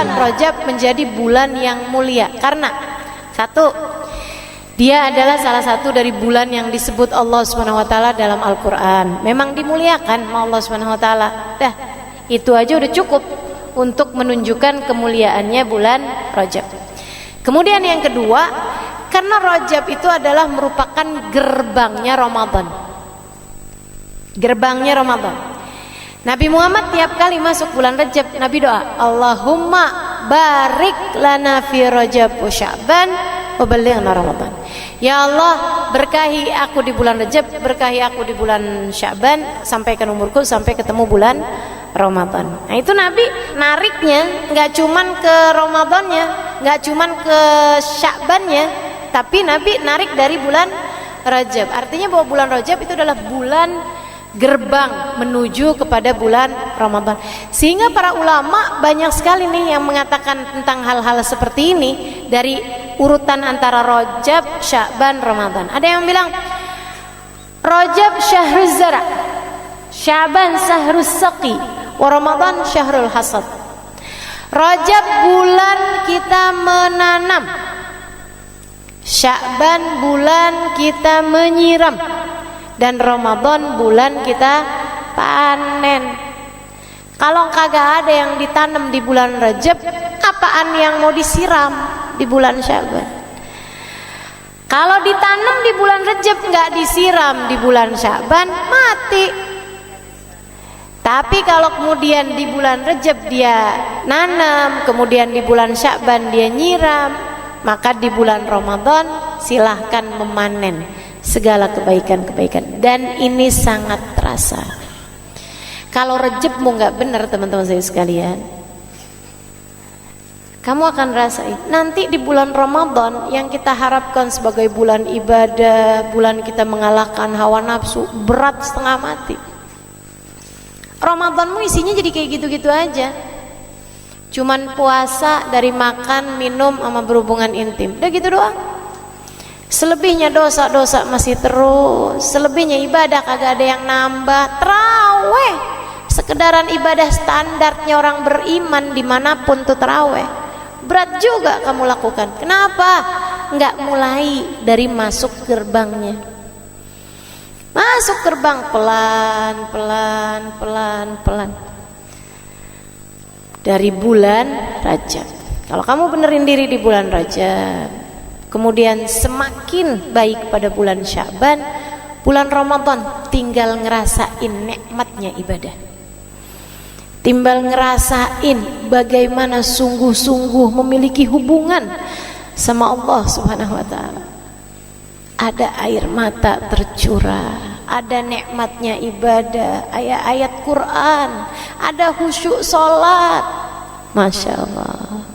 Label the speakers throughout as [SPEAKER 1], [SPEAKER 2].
[SPEAKER 1] bulan Rajab menjadi bulan yang mulia? Karena satu, dia adalah salah satu dari bulan yang disebut Allah Subhanahu wa taala dalam Al-Qur'an. Memang dimuliakan sama Allah Subhanahu wa taala. Dah, itu aja udah cukup untuk menunjukkan kemuliaannya bulan Rajab. Kemudian yang kedua, karena Rajab itu adalah merupakan gerbangnya Ramadan. Gerbangnya Ramadan. Nabi Muhammad tiap kali masuk bulan Rajab, Nabi doa, Allahumma barik lana fi Rajab wa Sya'ban wa ballighna Ramadan. Ya Allah, berkahi aku di bulan Rajab, berkahi aku di bulan Sya'ban, sampaikan umurku sampai ketemu bulan Ramadan. Nah itu Nabi nariknya nggak cuman ke Ramadannya, nggak cuman ke Sya'bannya, tapi Nabi narik dari bulan Rajab. Artinya bahwa bulan Rajab itu adalah bulan gerbang menuju kepada bulan Ramadan. Sehingga para ulama banyak sekali nih yang mengatakan tentang hal-hal seperti ini dari urutan antara Rajab, Sya'ban, Ramadan. Ada yang bilang Rajab syahruz zara', Sya'ban syahrus saqi, wa Ramadan syahrul hasad. Rajab bulan kita menanam, Sya'ban bulan kita menyiram, dan Ramadan bulan kita panen. Kalau kagak ada yang ditanam di bulan Rajab, apaan yang mau disiram di bulan Sya'ban? Kalau ditanam di bulan Rajab nggak disiram di bulan Sya'ban, mati. Tapi kalau kemudian di bulan Rajab dia nanam, kemudian di bulan Sya'ban dia nyiram, maka di bulan Ramadan silahkan memanen segala kebaikan-kebaikan. Dan ini sangat terasa. Kalau Rajabmu nggak benar teman-teman saya sekalian, kamu akan rasain nanti di bulan Ramadan yang kita harapkan sebagai bulan ibadah, bulan kita mengalahkan hawa nafsu, berat setengah mati. Ramadanmu isinya jadi kayak gitu-gitu aja, cuman puasa dari makan, minum, sama berhubungan intim, udah gitu doang. Selebihnya dosa-dosa masih terus, selebihnya ibadah kagak ada yang nambah. Taraweh sekedaran ibadah standarnya orang beriman dimanapun tuh taraweh, berat juga kamu lakukan. Kenapa? Nggak mulai dari masuk gerbangnya. Masuk gerbang pelan dari bulan Rajab. Kalau kamu benerin diri di bulan Rajab, kemudian semakin baik pada bulan Sya'ban, bulan Ramadan tinggal ngerasain nikmatnya ibadah, tinggal ngerasain bagaimana sungguh-sungguh memiliki hubungan sama Allah Subhanahu wa taala. Ada air mata tercurah, ada nikmatnya ibadah, ayat-ayat Quran, ada khusyuk salat, Masya Allah.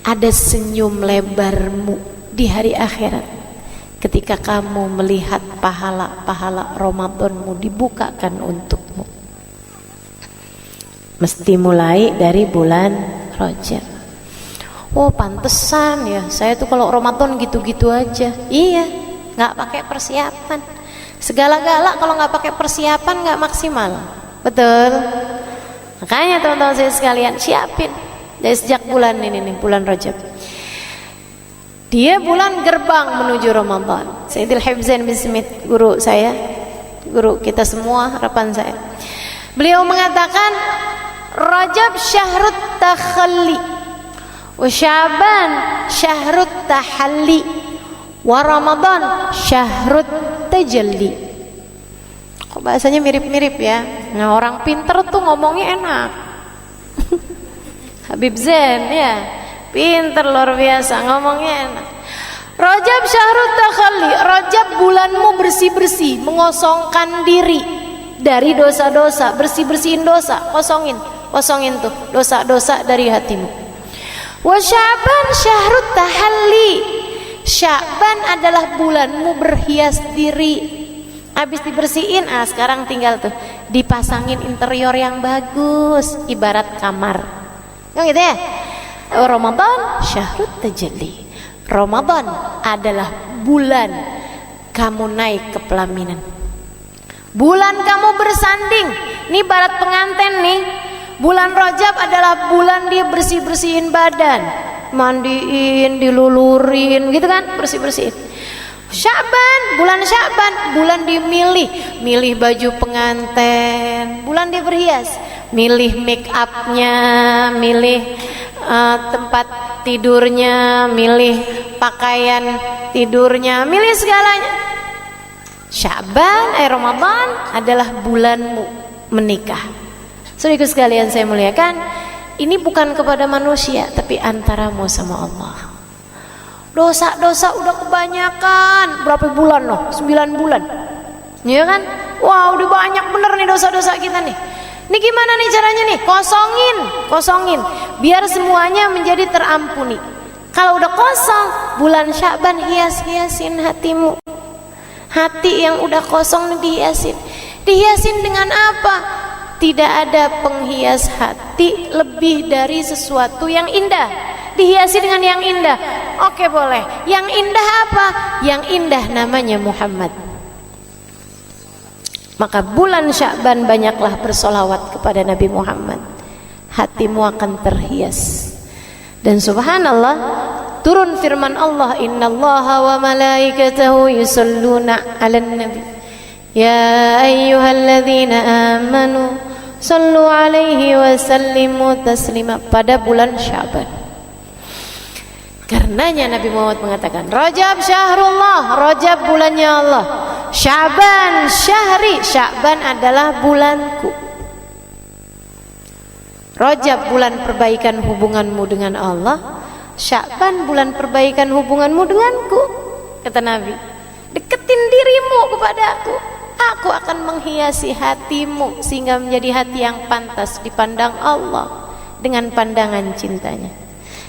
[SPEAKER 1] Ada senyum lebarmu di hari akhirat ketika kamu melihat pahala-pahala Ramadanmu dibukakan untukmu. Mesti mulai dari bulan Rajab. Oh pantesan ya, saya tuh kalau Ramadan gitu-gitu aja. Iya, nggak pakai persiapan. Segala-gala kalau nggak pakai persiapan nggak maksimal. Betul. Makanya teman-teman saya sekalian, siapin dari sejak bulan ini nih, bulan Rajab. Dia bulan gerbang menuju Ramadan. Sayyidil Hifzain bin Smith, guru saya, guru kita semua, harapan saya. Beliau mengatakan, Rajab syahrut takhalli, wa Sya'ban syahrut tahalli, wa Ramadan syahrut tajalli. Kok bahasanya mirip-mirip ya? Nah orang pinter tuh ngomongnya enak. Habib Zain ya, pinter luar biasa ngomongnya enak. Rajab syahrut takhalli, Rajab bulanmu bersih-bersih, mengosongkan diri dari dosa-dosa, bersih-bersihin dosa, kosongin tuh dosa-dosa dari hatimu. Wa Sya'ban syahrut tahalli, Sya'ban adalah bulanmu berhias diri. Habis dibersihin, sekarang tinggal tuh dipasangin interior yang bagus, ibarat kamar. Yang gitu ya. Ramadan syahrut tajalli, Ramadan adalah bulan kamu naik ke pelaminan, bulan kamu bersanding. Ini barat pengantin nih, Bulan Rajab adalah bulan dia bersih-bersihin badan, mandiin, dilulurin gitu kan, bersih-bersihin. Bulan Sya'ban, bulan milih baju pengantin, bulan dia berhias, milih make upnya, milih tempat tidurnya, milih pakaian tidurnya, milih segalanya. Sya'ban, Ramadan adalah bulanmu menikah. Saudaraku sekalian saya muliakan, ini bukan kepada manusia tapi antaramu sama Allah. Dosa-dosa udah kebanyakan. Berapa bulan loh? 9 bulan. Iya kan? Wah, udah banyak bener nih dosa-dosa kita nih. Ini gimana nih caranya nih? Kosongin. Biar semuanya menjadi terampuni. Kalau udah kosong, bulan Sya'ban hiasin hatimu. Hati yang udah kosong dihiasin. Dihiasin dengan apa? Tidak ada penghias hati lebih dari sesuatu yang indah. Dihiasi dengan yang indah. Oke, boleh. Yang indah apa? Yang indah namanya Muhammad. Maka bulan Sya'ban banyaklah bersolawat kepada Nabi Muhammad. Hatimu akan terhias. Dan subhanallah, turun firman Allah, innallaha wa malaikatahu yusalluna 'alan nabi ya ayyuhalladzina amanu sallu 'alaihi wa sallimu taslima. Pada bulan Sya'ban. Karenanya Nabi Muhammad mengatakan, Rajab syahrullah, Rajab bulannya Allah, Sya'ban syahri, Sya'ban adalah bulanku. Rajab bulan perbaikan hubunganmu dengan Allah, Sya'ban bulan perbaikan hubunganmu denganku. Kata Nabi, deketin dirimu kepada aku akan menghiasi hatimu sehingga menjadi hati yang pantas dipandang Allah dengan pandangan cintanya.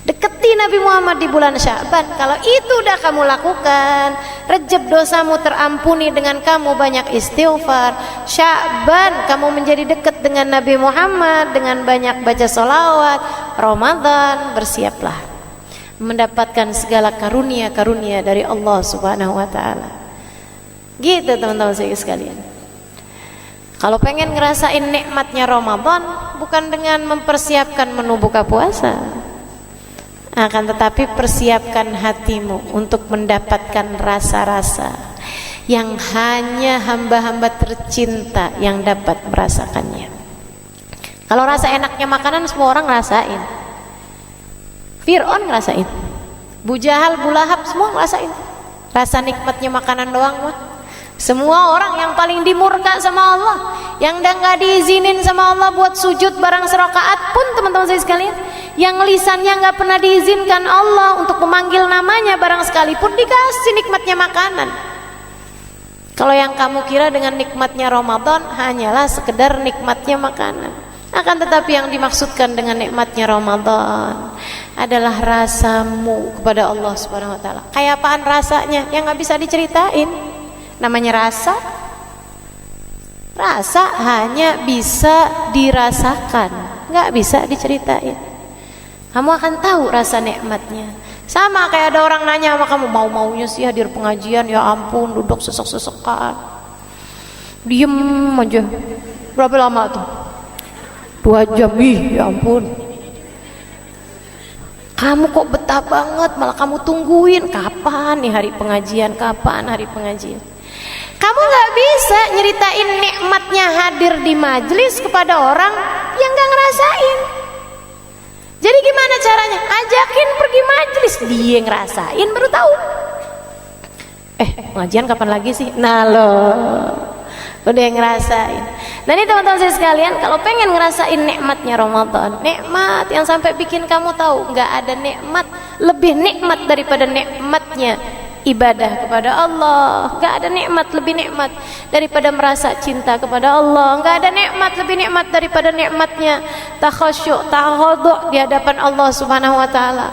[SPEAKER 1] Deketi Nabi Muhammad di bulan Sya'ban. Kalau itu udah kamu lakukan, Rajab dosamu terampuni dengan kamu banyak istighfar. Sya'ban kamu menjadi dekat dengan Nabi Muhammad dengan banyak baca sholawat. Ramadan bersiaplah mendapatkan segala karunia-karunia dari Allah Subhanahu wa ta'ala. Gitu teman-teman saya sekalian. Kalau pengen ngerasain nikmatnya Ramadan, bukan dengan mempersiapkan menu buka puasa, akan tetapi persiapkan hatimu untuk mendapatkan rasa-rasa yang hanya hamba-hamba tercinta yang dapat merasakannya. Kalau rasa enaknya makanan semua orang ngerasain. Fir'aun ngerasain, Bu Jahal, Bu Lahab semua ngerasain. Rasa nikmatnya makanan doang mah. Semua orang yang paling dimurka sama Allah, yang nggak diizinin sama Allah buat sujud barang serakaat pun teman-teman saya sekalian, yang lisannya nggak pernah diizinkan Allah untuk memanggil namanya barang sekalipun, dikasih nikmatnya makanan. Kalau yang kamu kira dengan nikmatnya Ramadan hanyalah sekedar nikmatnya makanan, akan tetapi yang dimaksudkan dengan nikmatnya Ramadan adalah rasamu kepada Allah Subhanahu wa ta'ala. Kayak apaan rasanya yang nggak bisa diceritain. Namanya rasa hanya bisa dirasakan, nggak bisa diceritain. Kamu akan tahu rasa nikmatnya. Sama kayak ada orang nanya sama kamu, mau-maunya sih hadir pengajian, ya ampun duduk sesek-sesekan, diem aja. Berapa lama tuh? 2 jam, ya ampun. Kamu kok betah banget, malah kamu tungguin kapan nih hari pengajian, kapan hari pengajian. Kamu nggak bisa nyeritain nikmatnya hadir di majelis kepada orang yang nggak ngerasain. Jadi gimana caranya? Ajakin pergi majelis, dia ngerasain baru tahu. Pengajian kapan lagi sih? Nah loh, udah ngerasain. Nah ini teman-teman saya sekalian, kalau pengen ngerasain nikmatnya Ramadan, nikmat yang sampai bikin kamu tahu nggak ada nikmat lebih nikmat daripada nikmatnya ibadah kepada Allah, nggak ada nikmat lebih nikmat daripada merasa cinta kepada Allah, nggak ada nikmat lebih nikmat daripada nikmatnya takhasyuk, tawadhu di hadapan Allah Subhanahu wa ta'ala,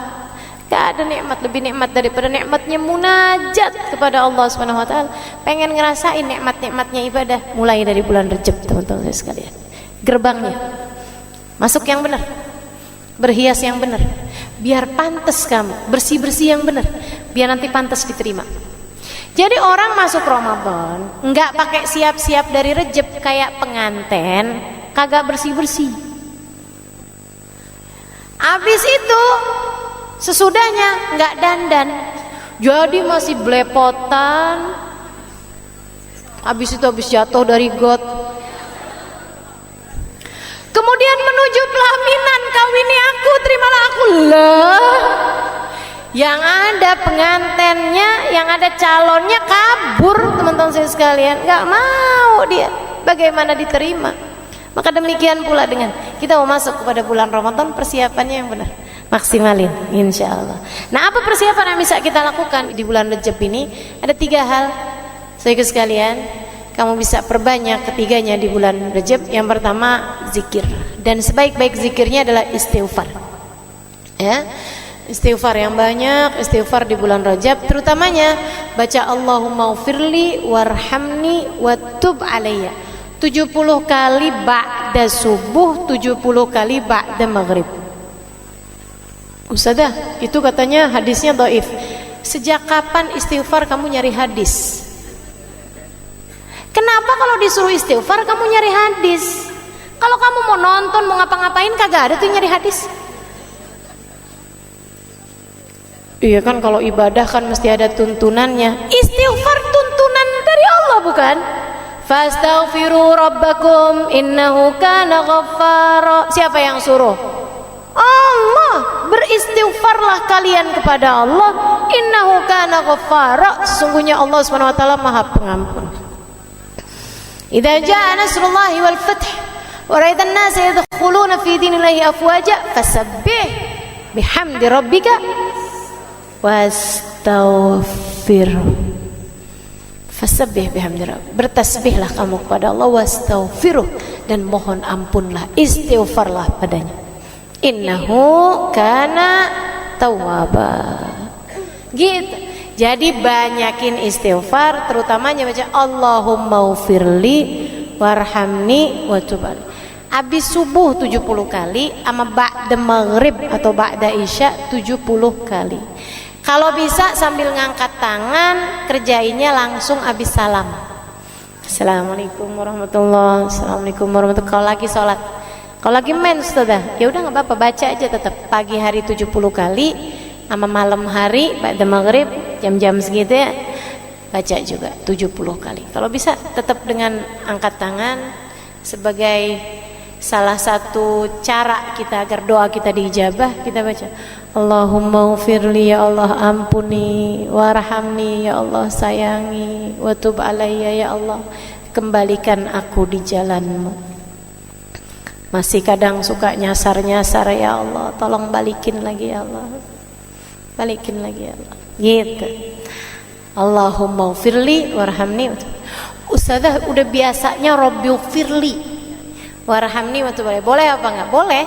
[SPEAKER 1] nggak ada nikmat lebih nikmat daripada nikmatnya munajat kepada Allah Subhanahu wa ta'ala. Pengen ngerasain nikmat-nikmatnya ibadah, mulai dari bulan Rajab teman-teman sekalian. Gerbangnya masuk yang benar, berhias yang benar, biar pantas kamu, bersih-bersih yang benar, biar nanti pantas diterima. Jadi orang masuk Ramadan nggak pakai siap-siap dari Rajab kayak pengantin, kagak bersih-bersih. Habis itu sesudahnya nggak dandan, jadi masih belepotan. Habis itu habis jatuh dari got, kemudian menuju pelaminan, kawini aku, terimalah aku. Lah, yang ada pengantennya, yang ada calonnya kabur, teman-teman saya sekalian, nggak mau dia. Bagaimana diterima? Maka demikian pula dengan kita mau masuk kepada bulan Ramadan, persiapannya yang benar, maksimalin, insya Allah. Nah, apa persiapan yang bisa kita lakukan di bulan Rajab ini? Ada 3 hal, saudara sekalian, kamu bisa perbanyak ketiganya di bulan Rajab. Yang pertama, zikir, dan sebaik-baik zikirnya adalah istighfar. Ya, istighfar yang banyak, istighfar di bulan Rajab, terutamanya baca Allahumma ufirli warhamni watub alayya 70 kali ba'da subuh, 70 kali ba'da maghrib. Ustazah, itu katanya hadisnya dhaif. Sejak kapan istighfar kamu nyari hadis? Kenapa kalau disuruh istighfar kamu nyari hadis? Kalau kamu mau nonton, mau ngapa-ngapain, kagak ada tuh nyari hadis. Iya kan, kalau ibadah kan mesti ada tuntunannya. Istighfar tuntunan dari Allah, bukan? Fastaghfiru rabbakum innahu kana ghaffara. Siapa yang suruh? Allah. Beristighfarlah kalian kepada Allah, innahu kana ghaffara, sesungguhnya Allah Subhanahu wa taala Maha Pengampun. Idza jaa nasrullahi wal fath wa ra'aitan nasa yadkhuluna fi dinillahi afwaja fasabbih bihamdi rabbika wastaghfir. Fasabbih bihamdi rabbika, bertasbihlah kamu kepada Allah, wastaghfiruh, dan mohon ampunlah, istighfarlah padanya. Innahu kana tawwaba. Gitu. Jadi banyakin istighfar, terutamanya baca Allahumma ufirli warhamni watub alayya. Habis subuh 70 kali, sama ba'da maghrib atau ba'da isya 70 kali. Kalau bisa sambil ngangkat tangan, kerjainnya langsung habis salam. Assalamualaikum warahmatullahi wabarakatuh. Assalamualaikum warahmatullahi wabarakatuh. Kalau lagi sholat, kalau lagi main sudah, ya udah nggak apa-apa, baca aja tetap. Pagi hari 70 kali, sama malam hari ba'da maghrib jam-jam segitu ya, baca juga 70 kali. Kalau bisa tetap dengan angkat tangan sebagai salah satu cara kita agar doa kita diijabah. Kita baca Allahumma ufirli, ya Allah ampuni, warhamni, ya Allah sayangi, watub alayya, ya Allah kembalikan aku di jalanmu. Masih kadang suka nyasar-nyasar, ya Allah tolong balikin lagi, ya Allah balikin lagi, ya Allah. Gitu. Allahumma ufirli warhamni. Ustazah udah biasanya Rabbi ufirli warhamni watub alayya, boleh apa enggak? Boleh.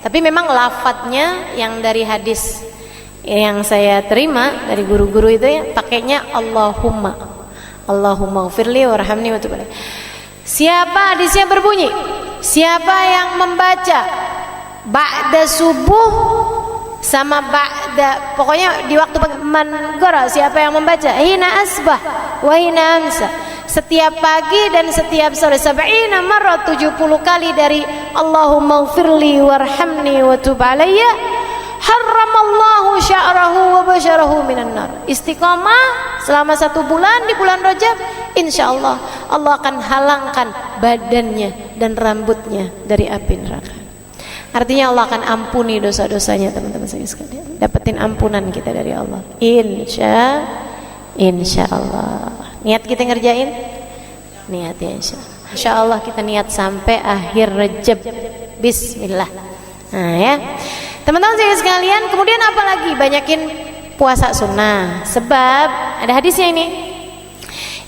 [SPEAKER 1] Tapi memang lafadznya yang dari hadis yang saya terima dari guru-guru itu ya, pakainya Allahumma. Allahumma ufirli warhamni watub alayya. Siapa, hadisnya berbunyi, siapa yang membaca ba'da subuh sama ba'da, pokoknya di waktu man-gora, siapa yang membaca hina asbah wa hina amsa, setiap pagi dan setiap sore, 70 marrat, 70 kali dari Allahumma ufirli warhamni watub alayya, harramallahu sya'rahu wa basyarahu minan nar. Istiqamah selama 1 bulan di bulan Rajab, insyaallah Allah akan halangkan badannya dan rambutnya dari api neraka. Artinya Allah akan ampuni dosa-dosanya, teman-teman sekalian. Dapetin ampunan kita dari Allah, insyaallah. Niat kita ngerjain, niat ya insyaallah kita niat sampai akhir Rajab. Bismillah. Nah ya, teman-teman sekalian, kemudian apa lagi? Banyakin puasa sunnah, sebab ada hadisnya ini.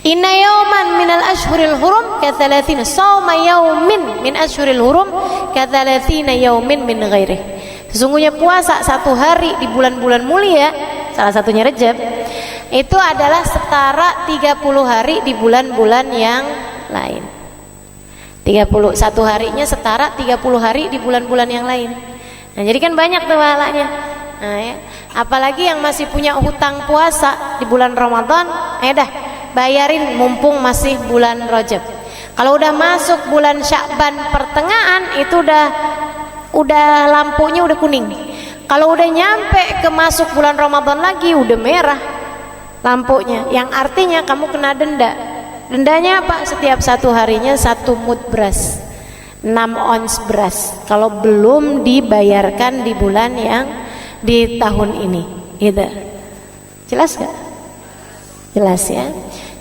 [SPEAKER 1] Inna yawman minal ashhuril hurum kathalathina sawma yawmin min ashhuril hurum kathalathina yawmin min ghairih. Sesungguhnya puasa 1 hari di bulan-bulan mulia, salah satunya Rajab, itu adalah setara 30 hari di bulan-bulan yang lain. 31 harinya setara 30 hari di bulan-bulan yang lain. Nah, jadi kan banyak tuh pahalanya. Nah, ya. Apalagi yang masih punya hutang puasa di bulan Ramadan, dah bayarin mumpung masih bulan Rajab. Kalau udah masuk bulan Sya'ban pertengahan, itu udah udah lampunya udah kuning. Kalau udah nyampe ke masuk bulan Ramadan lagi udah merah lampunya, yang artinya kamu kena denda. Dendanya apa? Setiap 1 harinya 1 mud beras, 6 ons beras, kalau belum dibayarkan di bulan yang di tahun ini. Gitu. Jelas gak? Jelas ya.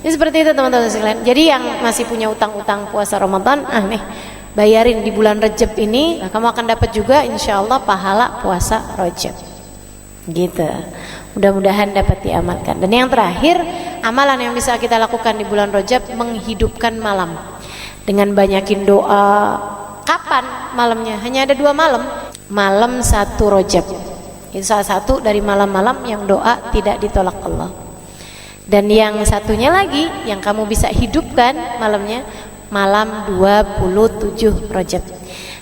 [SPEAKER 1] Jadi seperti itu teman-teman sekalian. Jadi yang masih punya utang-utang puasa Ramadan, nih bayarin di bulan Rajab ini, kamu akan dapat juga insya Allah pahala puasa Rajab. Gitu. Mudah-mudahan dapat diamalkan. Dan yang terakhir, amalan yang bisa kita lakukan di bulan Rajab, menghidupkan malam dengan banyakin doa. Kapan malamnya? Hanya ada 2 malam. Malam 1 Rajab. Itu salah satu dari malam-malam yang doa tidak ditolak Allah. Dan yang satunya lagi yang kamu bisa hidupkan malamnya, malam 27 Rajab,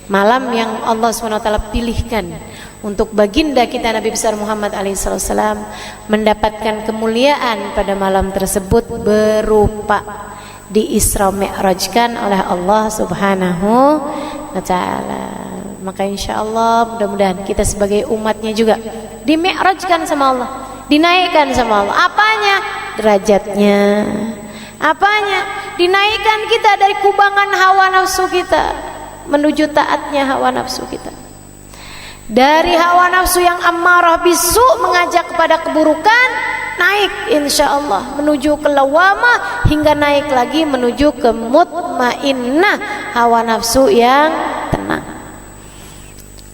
[SPEAKER 1] malam yang Allah SWT pilihkan untuk baginda kita Nabi besar Muhammad alaihissalam mendapatkan kemuliaan pada malam tersebut berupa di Isra Mi'rajkan oleh Allah Subhanahu wa ta'ala. Maka insya Allah mudah-mudahan kita sebagai umatnya juga di Mi'rajkan sama Allah, dinaikkan sama Allah. Apanya? Derajatnya. Apanya? Dinaikkan kita dari kubangan hawa nafsu kita menuju taatnya hawa nafsu kita. Dari hawa nafsu yang ammarah bisu mengajak kepada keburukan, naik insya Allah menuju ke lawamah, hingga naik lagi menuju ke mutmainnah, hawa nafsu yang tenang.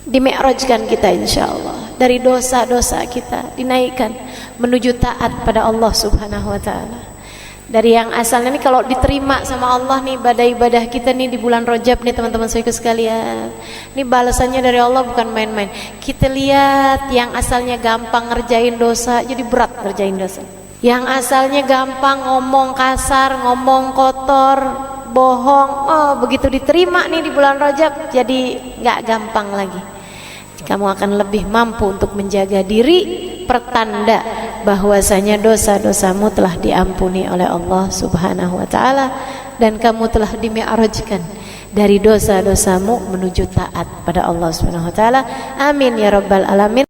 [SPEAKER 1] Dimi'rajkan kita insya Allah dari dosa-dosa kita, dinaikkan menuju taat pada Allah Subhanahu wa ta'ala. Dari yang asalnya nih kalau diterima sama Allah nih ibadah-ibadah kita nih di bulan Rajab nih teman-teman saudaraku sekalian, ini balasannya dari Allah bukan main-main. Kita lihat yang asalnya gampang ngerjain dosa jadi berat ngerjain dosa. Yang asalnya gampang ngomong kasar, ngomong kotor, bohong, begitu diterima nih di bulan Rajab jadi nggak gampang lagi. Kamu akan lebih mampu untuk menjaga diri, pertanda bahwasanya dosa-dosamu telah diampuni oleh Allah Subhanahu wa ta'ala, dan kamu telah dimi'rajkan dari dosa-dosamu menuju taat pada Allah Subhanahu wa ta'ala. Amin ya rabbal alamin.